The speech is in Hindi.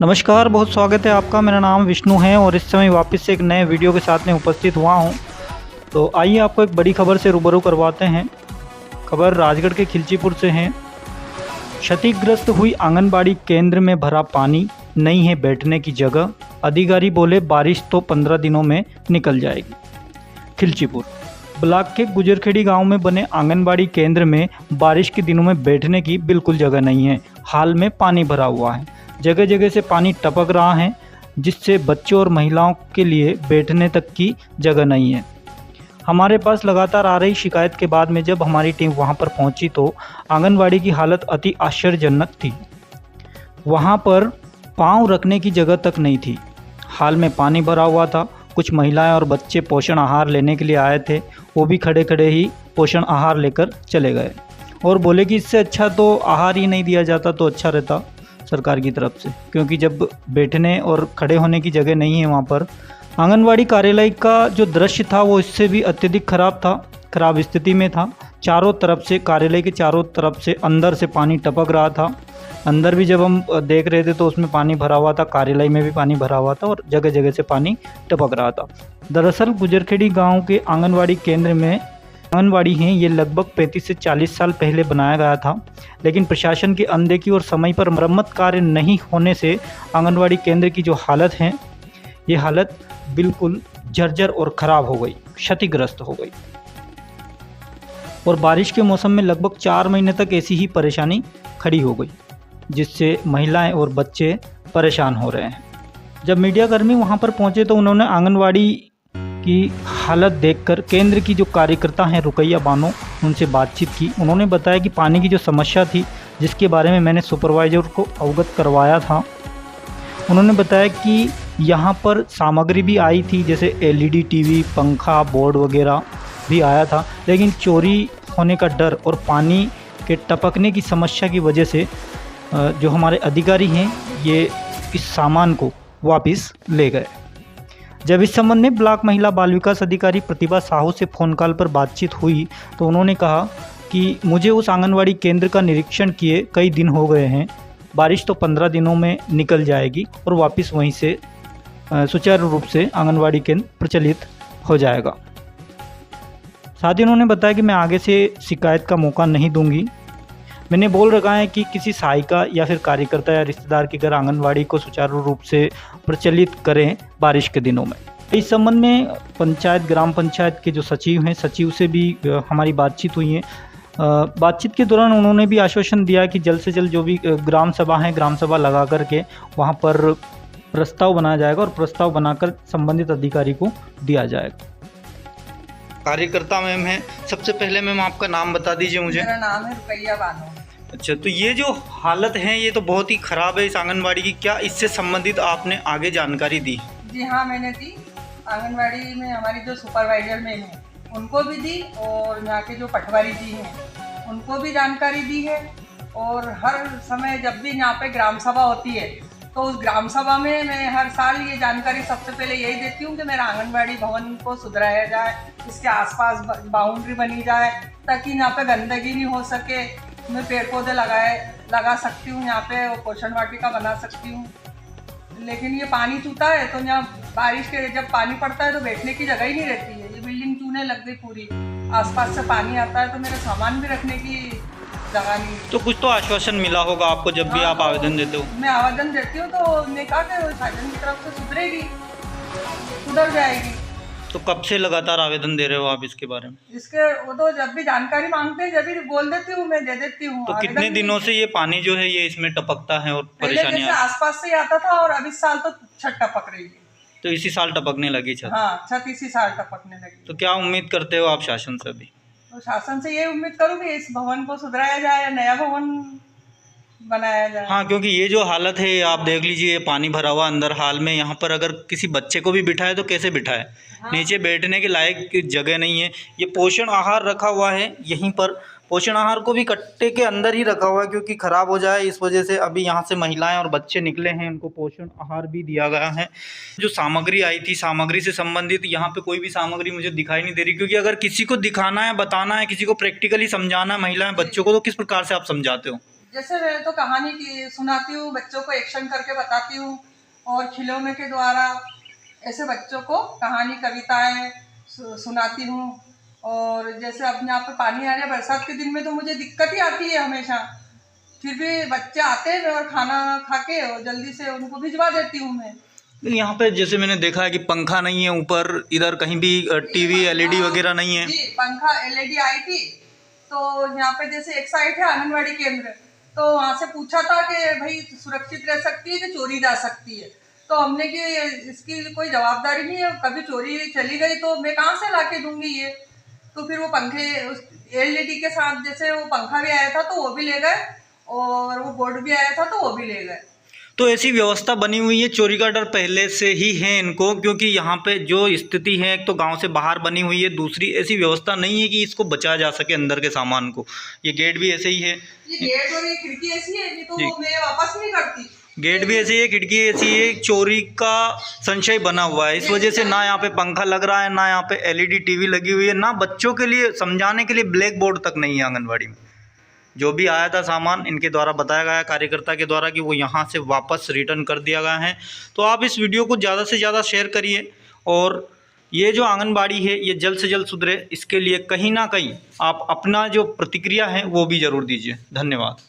नमस्कार, बहुत स्वागत है आपका। मेरा नाम विष्णु है और इस समय वापस से एक नए वीडियो के साथ में उपस्थित हुआ हूं। तो आइए आपको एक बड़ी खबर से रूबरू करवाते हैं। खबर राजगढ़ के खिलचीपुर से है। क्षतिग्रस्त हुई आंगनबाड़ी केंद्र में भरा पानी, नहीं है बैठने की जगह। अधिकारी बोले बारिश तो 15 दिनों में निकल जाएगी। खिलचीपुर ब्लॉक के गुजरखेड़ी गांव में बने आंगनबाड़ी केंद्र में बारिश के दिनों में बैठने की बिल्कुल जगह नहीं है। हाल में पानी भरा हुआ है, जगह जगह से पानी टपक रहा है, जिससे बच्चों और महिलाओं के लिए बैठने तक की जगह नहीं है। हमारे पास लगातार आ रही शिकायत के बाद में जब हमारी टीम वहां पर पहुंची तो आंगनबाड़ी की हालत अति आश्चर्यजनक थी। वहां पर पांव रखने की जगह तक नहीं थी। हाल में पानी भरा हुआ था। कुछ महिलाएं और बच्चे पोषण आहार लेने के लिए आए थे, वो भी खड़े खड़े ही पोषण आहार लेकर चले गए और बोले कि इससे अच्छा तो आहार ही नहीं दिया जाता तो अच्छा रहता सरकार की तरफ से, क्योंकि जब बैठने और खड़े होने की जगह नहीं है वहाँ पर। आंगनवाड़ी कार्यालय का जो दृश्य था वो इससे भी अत्यधिक खराब स्थिति में था। चारों तरफ से, कार्यालय के चारों तरफ से अंदर से पानी टपक रहा था। अंदर भी जब हम देख रहे थे तो उसमें पानी भरा हुआ था, कार्यालय में भी पानी भरा हुआ था और जगह जगह से पानी टपक रहा था। दरअसल गुजरखेड़ी गाँव के आंगनवाड़ी केंद्र में आंगनवाड़ी हैं, ये लगभग 35 से 40 साल पहले बनाया गया था, लेकिन प्रशासन की अनदेखी और समय पर मरम्मत कार्य नहीं होने से आंगनवाड़ी केंद्र की जो हालत है, ये हालत बिल्कुल जर्जर और ख़राब हो गई, क्षतिग्रस्त हो गई। और बारिश के मौसम में लगभग 4 महीने तक ऐसी ही परेशानी खड़ी हो गई, जिससे महिलाएं और बच्चे परेशान हो रहे हैं। जब मीडियाकर्मी वहाँ पर पहुँचे तो उन्होंने आंगनवाड़ी की हालत देखकर केंद्र की जो कार्यकर्ता हैं रुकैया बानो, उनसे बातचीत की। उन्होंने बताया कि पानी की जो समस्या थी, जिसके बारे में मैंने सुपरवाइज़र को अवगत करवाया था, उन्होंने बताया कि यहाँ पर सामग्री भी आई थी, जैसे LED टीवी, पंखा, बोर्ड वगैरह भी आया था, लेकिन चोरी होने का डर और पानी के टपकने की समस्या की वजह से जो हमारे अधिकारी हैं ये इस सामान को वापस ले गए। जब इस संबंध में ब्लॉक महिला बाल विकास अधिकारी प्रतिभा साहू से फ़ोन कॉल पर बातचीत हुई तो उन्होंने कहा कि मुझे उस आंगनवाड़ी केंद्र का निरीक्षण किए कई दिन हो गए हैं। बारिश तो 15 दिनों में निकल जाएगी और वापस वहीं से सुचारू रूप से आंगनवाड़ी केंद्र प्रचलित हो जाएगा। साथ ही उन्होंने बताया कि मैं आगे से शिकायत का मौका नहीं दूंगी। मैंने बोल रखा है कि किसी सहायिका या फिर कार्यकर्ता या रिश्तेदार के घर आंगनवाड़ी को सुचारू रूप से प्रचलित करें बारिश के दिनों में। इस संबंध में ग्राम पंचायत के जो सचिव हैं, सचिव से भी हमारी बातचीत हुई है। बातचीत के दौरान उन्होंने भी आश्वासन दिया कि जल्द से जल्द जो भी ग्राम सभा है, ग्राम सभा लगा करके वहाँ पर प्रस्ताव बनाया जाएगा और प्रस्ताव बनाकर संबंधित अधिकारी को दिया जाएगा। कार्यकर्ता मैम है, सबसे पहले मैम आपका नाम बता दीजिए मुझे। मेरा नाम है रुकैया बानो। अच्छा, तो ये जो हालत है ये तो बहुत ही ख़राब है इस आंगनबाड़ी की, क्या इससे संबंधित आपने आगे जानकारी दी? जी हाँ, मैंने दी। आंगनबाड़ी में हमारी जो सुपरवाइजर मैम है उनको भी दी और यहाँ के जो पटवारी जी हैं उनको भी जानकारी दी है। और हर समय जब भी यहाँ पे ग्राम सभा होती है तो उस ग्राम सभा में मैं हर साल ये जानकारी सबसे पहले यही देती हूँ कि मेरा आंगनबाड़ी भवन को सुधराया जाए, इसके आसपास बाउंड्री बनी जाए ताकि यहाँ पे गंदगी नहीं हो सके। मैं पेड़ पौधे लगा सकती हूँ, यहाँ पे पोषण वाटिका बना सकती हूँ। लेकिन ये पानी चूता है तो यहाँ बारिश के जब पानी पड़ता है तो बैठने की जगह ही नहीं रहती है। ये बिल्डिंग चूने लग गई पूरी, आसपास से पानी आता है तो मेरे सामान भी रखने की जगह नहीं। तो कुछ तो आश्वासन मिला होगा आपको जब भी आप आवेदन देते हो? मैं आवेदन देती हूँ तो उन्होंने कहा कि शासन की तरफ से सुधर जाएगी। तो कब से लगातार आवेदन दे रहे हो आप इसके बारे में? इसके वो तो जब भी जानकारी मांगते हैं जब भी बोल देती हूँ, मैं दे देती हूँ। तो कितने दिनों से ये पानी जो है ये इसमें टपकता है और परेशानी आसपास से आता था और अब इस साल तो छत टपक रही है। तो इसी साल टपकने लगी छत? हाँ, छत इसी साल टपकने लगी। तो क्या उम्मीद करते हो आप शासन से अभी? तो शासन से ये उम्मीद करूँ कि इस भवन को सुधराया जाए, नया भवन बनाया जाए। हाँ, क्योंकि ये जो हालत है आप देख लीजिए, पानी भरा हुआ अंदर। हाल में यहाँ पर अगर किसी बच्चे को भी बिठाए तो कैसे बिठाए? हाँ। नीचे बैठने के लायक जगह नहीं है। ये पोषण आहार रखा हुआ है यहीं पर, पोषण आहार को भी कट्टे के अंदर ही रखा हुआ है क्योंकि ख़राब हो जाए इस वजह से। अभी यहाँ से महिलाएं और बच्चे निकले हैं, उनको पोषण आहार भी दिया गया है। जो सामग्री आई थी, सामग्री से संबंधित यहाँ पे कोई भी सामग्री मुझे दिखाई नहीं दे रही, क्योंकि अगर किसी को दिखाना है, बताना है, किसी को प्रैक्टिकली समझाना है महिलाएं बच्चों को, तो किस प्रकार से आप समझाते हो? जैसे मैं तो कहानी की सुनाती हूँ, बच्चों को एक्शन करके बताती हूँ और खिलौने के द्वारा ऐसे बच्चों को कहानी कविताएं सुनाती हूँ। और जैसे अपने यहाँ पे पानी आ रहा है बरसात के दिन में तो मुझे दिक्कत ही आती है हमेशा, फिर भी बच्चे आते हैं और खाना खा के और जल्दी से उनको भिजवा देती हूँ मैं। यहाँ पे जैसे मैंने देखा है कि पंखा नहीं है ऊपर, इधर कहीं भी टीवी एलईडी वगैरह नहीं है। जी, पंखा एलईडी आई थी तो यहाँ पे जैसे एक साइड है आंगनवाड़ी केंद्र, तो वहाँ से पूछा था कि भाई सुरक्षित रह सकती है कि चोरी जा सकती है, तो हमने कि इसकी कोई जवाबदारी नहीं है, कभी चोरी चली गई तो मैं कहाँ से ला के दूंगी ये। तो फिर वो पंखे एलईडी के साथ जैसे वो पंखा भी आया था तो वो भी ले गए और वो बोर्ड भी आया था तो वो भी ले गए। तो ऐसी व्यवस्था बनी हुई है, चोरी का डर पहले से ही है इनको, क्योंकि यहाँ पे जो स्थिति है एक तो गांव से बाहर बनी हुई है, दूसरी ऐसी व्यवस्था नहीं है कि इसको बचाया जा सके अंदर के सामान को। ये गेट भी ऐसे ही है, ये गेट और ये खिड़की ऐसी है नहीं तो मैं वापस नहीं करती। गेट भी ऐसी है, खिड़की ऐसी है, चोरी का संशय बना हुआ है। इस वजह से ना यहाँ पे पंखा लग रहा है, ना यहाँ पे एलईडी टीवी लगी हुई है, ना बच्चों के लिए समझाने के लिए ब्लैक बोर्ड तक नहीं है आंगनबाड़ी में। जो भी आया था सामान इनके द्वारा बताया गया कार्यकर्ता के द्वारा कि वो यहाँ से वापस रिटर्न कर दिया गया है। तो आप इस वीडियो को ज़्यादा से ज़्यादा शेयर करिए और ये जो आंगनबाड़ी है ये जल्द से जल्द सुधरे, इसके लिए कहीं ना कहीं आप अपना जो प्रतिक्रिया है वो भी ज़रूर दीजिए। धन्यवाद।